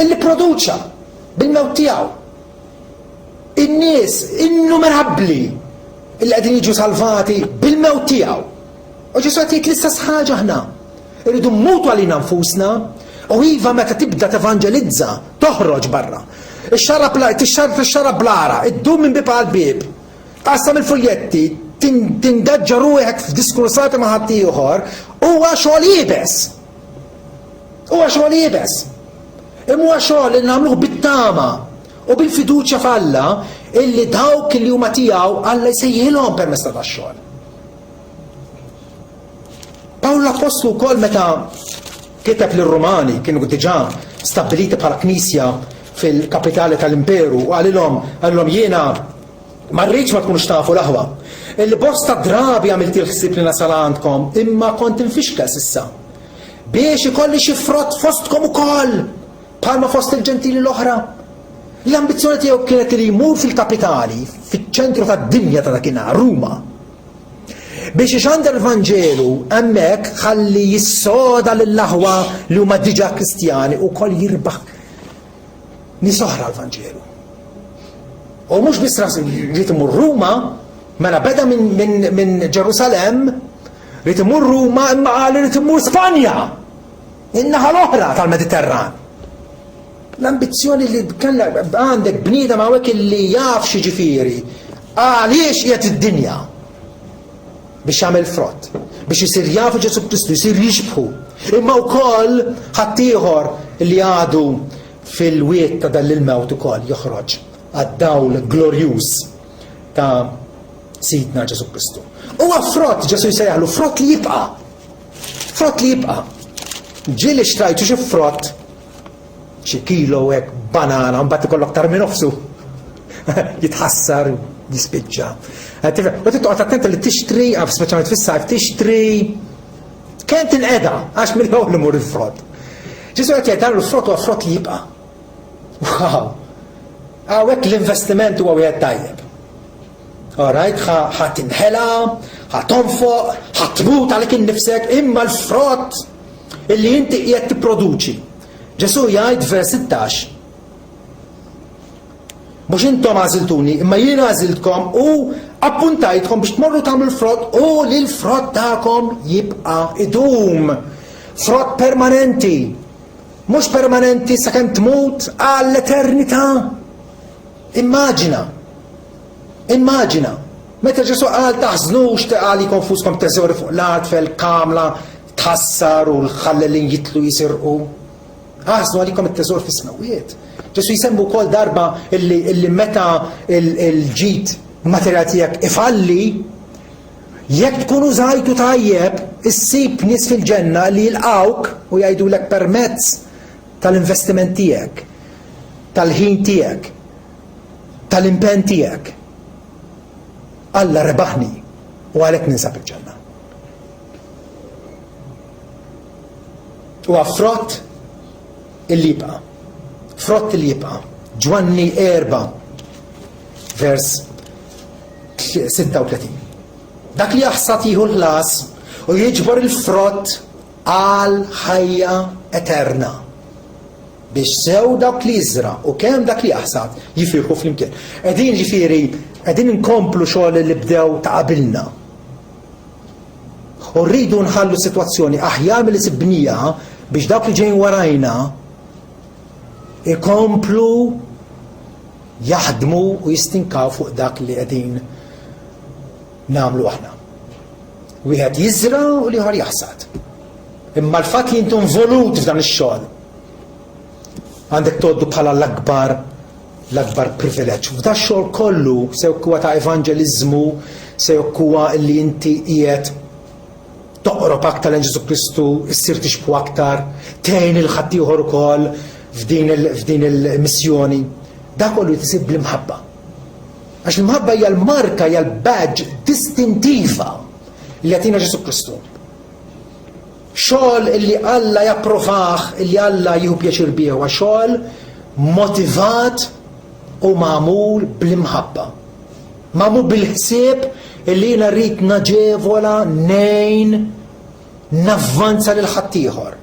illi produċa bil-mewt tiegħu. In-nies innumerabbli illi qegħdin jiġu salvati bil-mewt tiegħu. U Ġesu qed jgħid l-istess ħaġa aħna. Irridu mmutu għalina nfusna u iva meta tibda tevanġelizza toħroġ barra. Tixxarab blara, iddum minn bib għal bib. Tqassam il-fuljetti, tindaġġa ruħek f'diskursati ma' ħadd ieħor, huwa xogħol jibes. Huwa xogħol jibes. Imma huwa xogħol li nagħmluh bit-tama u bil-fiduċja f'Alla illi dawk li huma tiegħu Alla jsejjilhom permezz ta' dax-xogħol. Pawlu l-Apostlu wkoll meta kiteb lir-Rumani kienu diġà stabbiliti bħala knisja fil-kapitali tal-Imperu u għalilhom jiena ma rridx ma tkunux tafu l-aħwa. Il-bosta drabi għamilt il-ħsieb li nasal għandkom imma kont infixkel s'issa. Biex ikolli xi frott fostkom ukoll bħalma fost il-ġentili l-oħra. L-ambizzjoni tiegħu kienet li jmur fil-kapitali, fiċ-ċentru tad-dinja ta' dakinhar, Ruma. Biex ixandar l-Vanġelu hemmhekk ħalli jissoda lill-aħwa li huma diġà Kristjani u koll jirbaħ nies oħra l-Vanġelu. U mhux biss rrid imur Ruma, mela beda minn Ġerusalem, rrid imur Ruma imma qal rrid imur Spanja, in-naħa l-oħra tal-Mediterran. L-ambizzjoni li kellha għandek bniedem hawnhekk illi jaf xi ġifieri għaliex qiegħed id-dinja biex jagħmel frott, biex isir jafu Ġesu Kristu, jsir jixbħu. Imma wkoll ħadd ieħor li għadu fil-wiet ta' dan il-mewt ukoll joħroġ għad-dawl glorjuż ta' Sidna Ġesu Kristu. Huwa frott Ġesu jsejjaħlu frott li jibqa'. Frott li jibqa'. Ġieli xtrajtu xi frott xi kilo hekk banana mbagħad ikollok aktar minn nofsu. Jitħassar jispiċċa. U titqgħod attent li tixtri, speċjalment fis-sajf, tixtri kemm tinqeda għax mill-ewwel imur il-frott. Ġesu qed jgħid dan il-frott huwa frott li jibqa'. Wow! Hawnhekk l-investiment huwa wieħed tajjeb. Alright, ħatinħela, ħatonfoq, ħatmut għalik innifsek, imma l-frott illi inti qiegħed tipproduċi. Ġesu jgħid vers 16. Mhux intom għażiltuni, imma jien għażiltkom u appuntajtkom biex tmorru tagħmlu l-frott u li l-frott tagħkom jibqa' idum. Frott permanenti. mhux permanenti sakemm tmut għall-eternità. Immaġina. Meta Ġesu qal taħżnux taqali konfuskom teżori fuq l-art fil-kamla tħassar u l-ħallelin jitlu jisirqu. Ħażnu għalikom it-teżor fis-smawiet. Ġesu jisemmu wkoll darba illi meta il-ġid materjal tiegħek ifalli, jekk tkun użajtu tajjeb, issib nies fil-ġenna li jilqawk u jgħidulek permezz tal-investiment tiegħek, tal-ħin tiegħek, tal-impenn tiegħek. Alla rebaħni u għalhekk ninsab il-ġenna. U frott illi jibqa'. Frott illi jibqa'. Ġwanni 4 vers 36. Dak li jaħsad jieħu l-ħlas u jiġbor il-frott għal ħajja eterna. Biex sew dak li jiżra u kemm dak li jaħsad jifirħu flimkien. Qegħdin ġifieri qegħdin inkomplu xogħol li bdew ta' qabilna. U rridu nħallu sitwazzjoni aħjar milli sibnija biex dawk li ġejjin warajna ikomplu jaħdmu u jistinkaw fuq dak li qegħdin nagħmlu aħna. Wieħed jiżra u liħor jaħsad. Imma l-fatt li intu involut f'dan ix-xogħol għandek tgħoddu bħala l-akbar privileġġ. F'da x-xogħol kollu sew huwa ta' evanġeliżmu, sew huwa li inti qiegħed toqrob aktar lejn Ġesu Kristu, issir tixbu aktar, tgħin il-ħadd ieħor ukoll f'din il-missjoni. Dak kollu jtisib bl-imħabba. Għax l-imħabba hija l-marka, hija l-badge distintiva li għatina Ġesu Kristu. Xogħol illi Alla japprovaħ, illi Alla jieħu pjaċir bih huwa xogħol motivat u magħmul bl-imħabba. Magħmul bil-ħsieb illi jiena rrid naġevola nejn navvanza lil ħadd ieħor.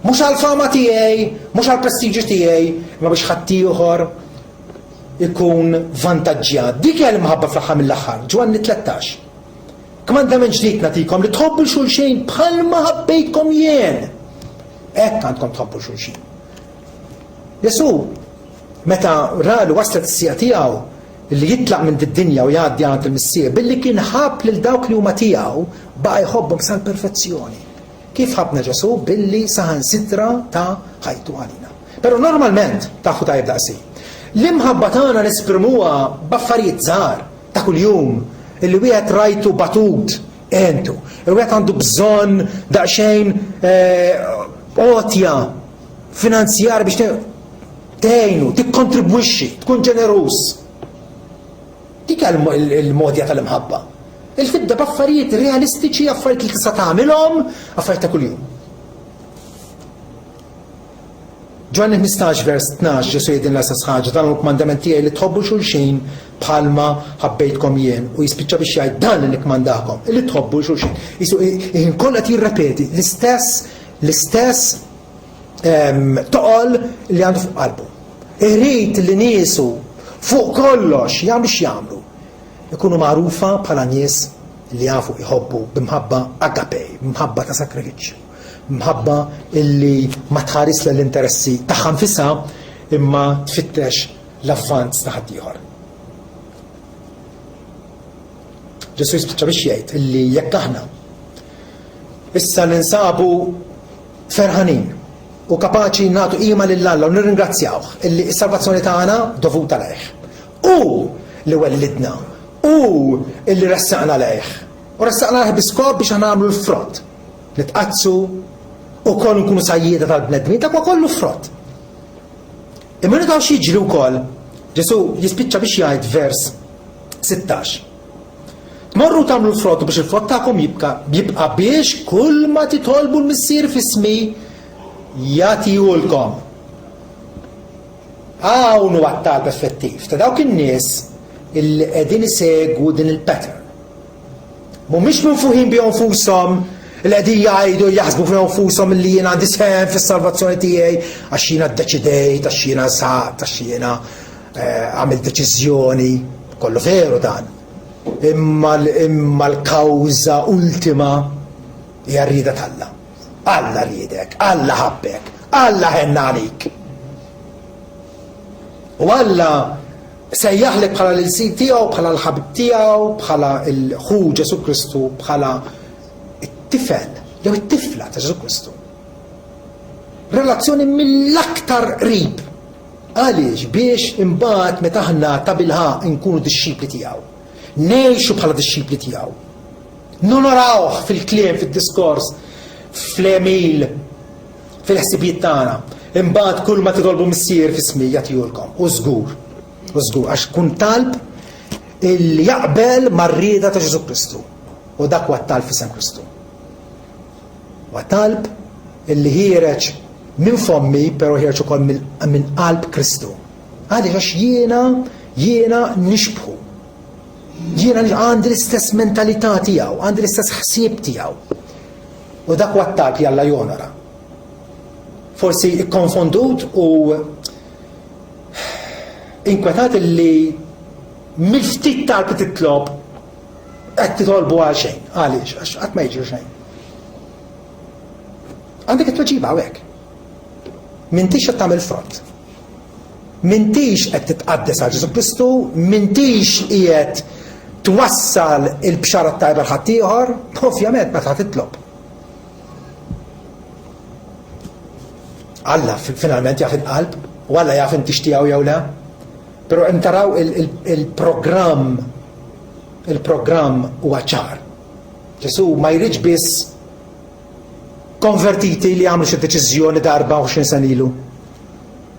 Mhux għall-fama tiegħi, mhux għall-prestiġġju tiegħi, imma biex ħadd ieħor ikun vantaġġjat. Dik hija l-imħabba fl-aħħar mill-aħħar. Ġwanni 13. Kmandament ġdid nagħtikom li tħobbu xulxejn bħalma ħabbejtkom jien. Hekk għandkom tħobbu xulxin. Jesu meta ralu waslet is-sija tiegħu li jitlaq minn id-dinja u jgħaddi għand il-Missija billi kien ħabb lil dawk li huma tiegħu baqa' jħobbhom sal-perfezzjoni. Kif ħabna Ġesu billi saħansitra ta' ħajtu għalina. Però normalment taħu tajjeb daqsi. L-imħabba tagħna nesprimuha b'affarijiet żgħar ta' kuljum illi wieħed rajtu batut entu, wieħed għandu bżonn daqsxejn għotja finanzjar biex tgħinu, tikkontribwixxi, tkun ġeneruż. Dik il-modja tal-imħabba. Il-fidda b'affarijiet realistiċi, affarijiet li tista' tagħmilhom, affarijiet ta' kuljum. Ġwanni 15 vers 12 Ġesu jgħidilna l-istess ħaġa dan il-kmandament tiegħi li tħobbu xulxin bħalma ħabbejtkom jien u jispiċċa biex jgħid dan li nikmandakom li tħobbu xulxin. Isu inkoll qed jirrepeti l-istess toqol li għandu fuq qalbu. Irid li niesu fuq kollox jagħmlu x'jagħmlu. Ikunu magħrufa bħala nies li jafu jħobbu b'imħabba agapej, b'imħabba ta' sakrifiċċju. Mħabba illi ma tħares l-interessi tagħha nfisha imma tfittex l-avvanz ta' ħadd ieħor. Ġesu jispiċċa biex jgħid illi jekk aħna issa ninsabu ferħanin u kapaċi nagħtu qima lil Alla u nirringrazzjawh illi s-salvazzjoni tagħna dovuta lejh. U li wellidna u illi ressaqna lejh. U ressaqna lejh biskop biex nagħmlu l-frott. Nitqazzu u kollu nkunu sajjieda tal-bnedmin, dak kollu frott. Imma nitaw xieġri wkoll, Ġesu jispiċċa biex jgħid vers 16. Tmorru tagħmlu l-frott biex il-frott tagħkom jibqa' biex kull ma titolbu l-missier fismi jagħtihulkom. Hawn huwa t-talb effettiv ta' dawk in-nies illi qegħdin isegwu din il-pattern. Mhumiex minfuħin bihom nfushom il-qegħdin jgħidu jaħsbu fihom nfushom li jien għandi sehem fis-salvazzjoni tiegħi għax jiena ddeċidejt, għax jiena saqt, għax jiena għamilt deċiżjoni, kollu veru dan. Imma l-kawża ultima hija rrieda tal-Alla. Alla riedek, Alla ħabbek, Alla ħenna għalik. U Alla sejjaħlek bħala l-sil tiegħu, bħala l-ħabib tiegħu, bħala l-ħu Ġesu Kristu, bħala it-tifel jew it-tifla ta' Ġesu Kristu. Relazzjoni mill-aktar qrib. Għaliex biex imbagħad meta aħna ta' bilħaq inkunu dixxipli tiegħu. Ngħixu bħala dixxipli tiegħu. Nonorawh fil-kliem, fid-diskors, fl-emil, fil-ħsibijiet tagħna. Imbagħad kull ma titolbu missier f'ismi jagħtihulkom. U żgur għax kun talb illi jaqbel mar-rieda ta' Ġesu Kristu. U dak huwa talb f'isem Kristu. Huwa talb illi ħireġ minn fommi, però ħireġ ukoll minn qalb Kristu. Għaliex għax jiena nixbħu. Jiena għandi l-istess mentalità tiegħu, għandi l-istess ħsieb tiegħu. U dak huwa talb li Alla jonora. Forsi ikkonfondut u inkwetat li mill-ftit talb titlob qed titolbu għal xejn. Għaliex? Għax qatt ma jiġri xejn. Għandek it-tweġiba hawnhekk. M'intix qed tagħmel frott. M'intix qed titqaddes għal Ġesu Kristu, m'intix qiegħed twassal il-bxara tajba l-ħadd ieħor, ovvjament meta titlob. Alla finalment jaf il-qalb, u Alla jaf inti xtiegħu jew le. Però intaraw il-programm huwa ċar. Ġesu ma jridx biss konvertiti li għamlu xi deċiżjoni darba 20 sena ilu.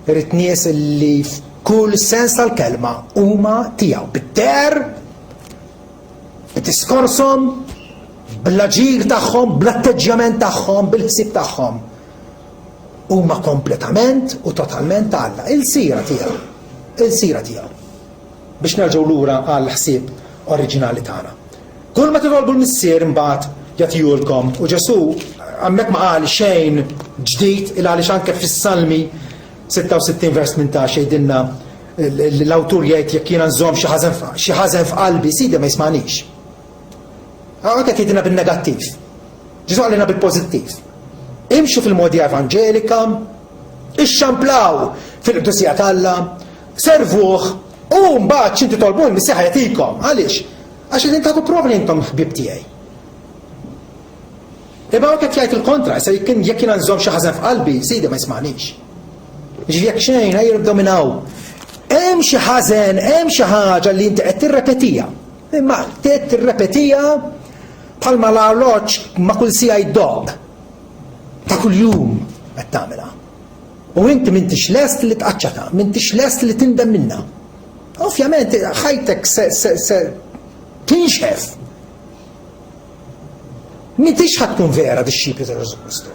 Irid nies li f'kull sens tal-kelma huma tiegħu bid-der, bid-diskorshom, bl-aġir tagħhom, bl-atteġġjament tagħhom, bil-ħsieb tagħhom. Huma kompletament u totalment Alla. Il-sira tiegħu. Il-sira tiegħu. Biex nerġgħu lura għal ħsieb oriġinali tagħna. Kull ma titolbu l-missier imbagħad jagħtihulkom u Ġesu hemmhekk ma qal xejn ġdid il għaliex anke fis-Salmi 66 vers 18 jgħidilna l-awtur jgħid jekk jiena nżomm xi ħażen f'qalbi Sidi ma jismanix. Hawnhekk qed jgħidilna bin-negattiv. Ġesu għalina bil-pożittiv. Imxu fil-modja evanġelika, ixxamplaw fil-qdusija tal-Alla, servuh u mbagħad xi titolbu l-missieħ jagħtikom. Għaliex? Għax qegħdin tagħtu prova li intom ħbieb tiegħi. Imma qed jgħid il-kontra, se jekk jiena nżomm xi ħażen f'qalbi, Sidi ma jismanix. Ġifieri jekk xejn ejjer dominaw. Hemm xi ħażen, hemm xi ħaġa li inti qed tirrepetija. Imma qed tirrepetija bħalma l-arloġġ ma' kull siegħa jdoq. Ta' kuljum qed tagħmilha. U inti m'intix lest li tqaċċata, m'intix lest li tindem minnha. Ovvjament ħajtek se tinxef. M'intix ħatkun vera dix-xipju ta' Ġesu Kristu.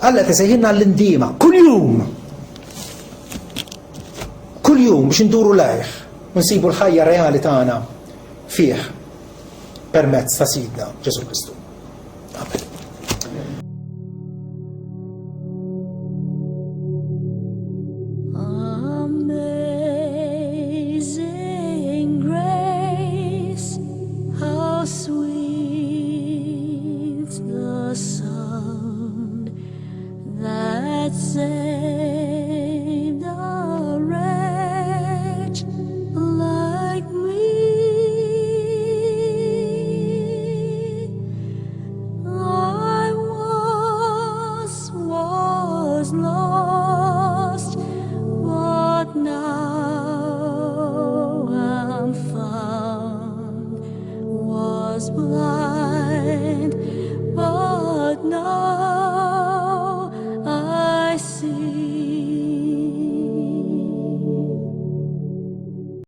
Alla tisejjilna l-indiema kuljum. Kuljum biex induru lejh u nsibu l-ħajja reali tagħna fih permezz ta' Sidna Ġesu Kristu. Amen. Amazing grace, how sweet the sound that saved a wretch like me. I was lost, but now I'm found, was blind.